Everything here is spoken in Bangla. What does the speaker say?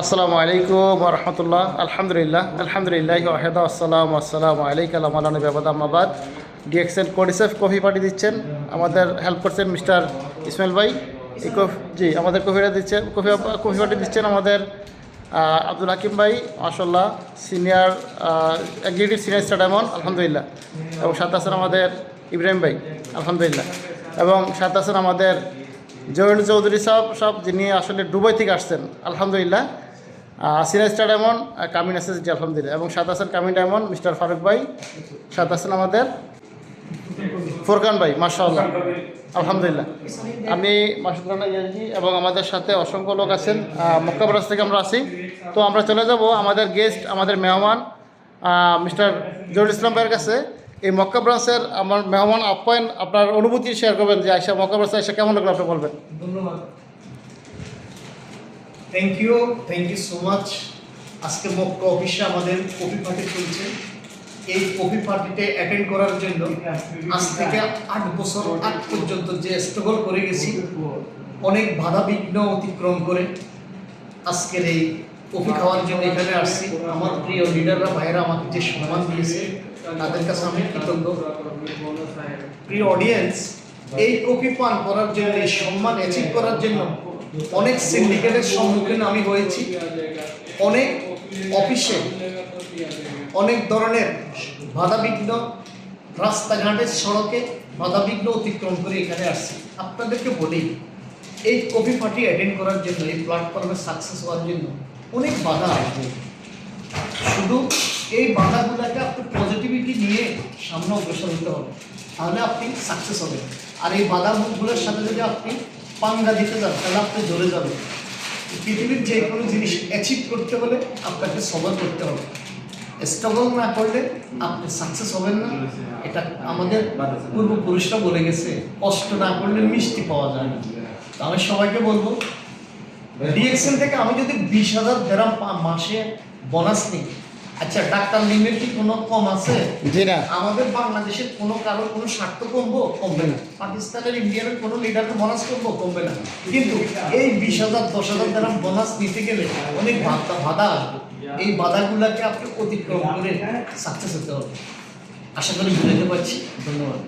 আসসালামু আলাইকুম ওয়া রাহমাতুল্লাহ। আলহামদুলিল্লাহ ওয়াহিদা আসসালামু আলাইকা মাওলানা বাবাদ আহমাবাদ। ডিএক্সএল কোডিসেফ কফি পার্টি দিচ্ছেন, আমাদের হেল্প করছেন মিস্টার ইসমাইল ভাই। এই জি আমাদের কফিটা দিচ্ছেন, কফি পার্টি দিচ্ছেন আমাদের আব্দুল হাকিম ভাই, মাশাআল্লাহ senior executive senior star diamond, আলহামদুলিল্লাহ। এবং সাথে আছেন আমাদের ইব্রাহিম ভাই, আলহামদুলিল্লাহ। এবং সাথে আছেন আমাদের জয়ন চৌধুরী সব যিনি আসলে দুবাই থেকে আসছেন, আলহামদুলিল্লাহ। Senior star diamond come in SSD, আলহামদুলিল্লাহ। এবং সাথে আছেন কামিন ডায়মন্ড মিস্টার ফারুক ভাই, সাথে আছেন আমাদের ফোরকান ভাই, মাশাআল্লাহ, আলহামদুলিল্লাহ। আমি মাসুদ রানা ইয়াজি এবং আমাদের সাথে অসংখ্য লোক আছেন। মক্কা ব্রাঞ্চ থেকে আমরা আছি। তো আমরা চলে যাব আমাদের গেস্ট, আমাদের মেহমান মিস্টার জহুরুল ইসলাম ভাইয়ের কাছে। এই মক্কা ব্রাঞ্চের আমার মেহমান আপ্যায়ন, আপনার অনুভূতি শেয়ার করবেন যে আইসা মক্কা ব্রাঞ্চে এসে কেমন লাগলো, আপনি বলবেন। ধন্যবাদ, থ্যাংক ইউ সো মাচ। আজকে মক্কা অফিসে আমাদের কফি পার্টি চলছে। এই কফি পার্টিতে অ্যাটেন্ড করার জন্য আজ থেকে 8 বছর আগ পর্যন্ত যে স্ট্রাগল করে গেছি, অনেক বাধা বিঘ্ন অতিক্রম করে আজকের এই কফি খাওয়ার জন্য এখানে আসছি। আমার প্রিয় লিডাররা, ভাইয়েরা আমাকে যে সম্মান দিয়েছে তাদের কাছে আমি কৃতজ্ঞ। প্রিয় অডিয়েন্স, এই কফি পান করার জন্য, এই সম্মান অ্যাচিভ করার জন্য অনেক সিন্ডিকেটের সম্মুখীন আমি হয়েছি। অনেক অফিসে অনেক ধরনের বাধাবিঘ্ন, রাস্তাঘাটের সড়কে বাধাবিঘ্ন অতিক্রম করে এখানে আসছি। আপনাদেরকে বলি, এই কফি পার্টি অ্যাটেন্ড করার জন্য, এই প্ল্যাটফর্মে সাকসেস হওয়ার জন্য অনেক বাধা আসবে। শুধু এই বাধাগুলোকে আপনি পজিটিভিটি নিয়ে সামনে অগ্রসর হতে হবে, তাহলে আপনি সাকসেস হবেন। আর এই বাধাগুলোর সাথে যদি আপনি পাঙ্গা দিতে যান, তাহলে আপনি জ্বলে যাবেন। পৃথিবীর যে কোনো জিনিস অ্যাচিভ করতে হলে আপনাকে সবল করতে হবে। স্ট্রাগল না করলে আপনি সাকসেস হবেন না। এটা আমাদের পূর্বপুরুষরা বলে গেছে, কষ্ট না করলে মিষ্টি পাওয়া যায় না। তো আমি সবাইকে বলবো, ডিএক্সএল থেকে আমি যদি 20,000 দিরহাম মাসে বোনাস নিই, আচ্ছা ডাক্তার লিমিট কি কোনো কম আছে? জি না। আমাদের বাংলাদেশের কোনো কারোর কোনো স্বার্থ কমবে না। পাকিস্তানের, ইন্ডিয়ানের কোনো লিডারকে বোনাস কমবে না। কিন্তু এই 20,000 10,000 দিরহাম বোনাস নিতে গেলে অনেক বাধা আসবে। এই বাধাগুলোকে আপনি অতিক্রম করে সাকসেস হতে হবে। আশা করি বুঝতে পারছি। ধন্যবাদ।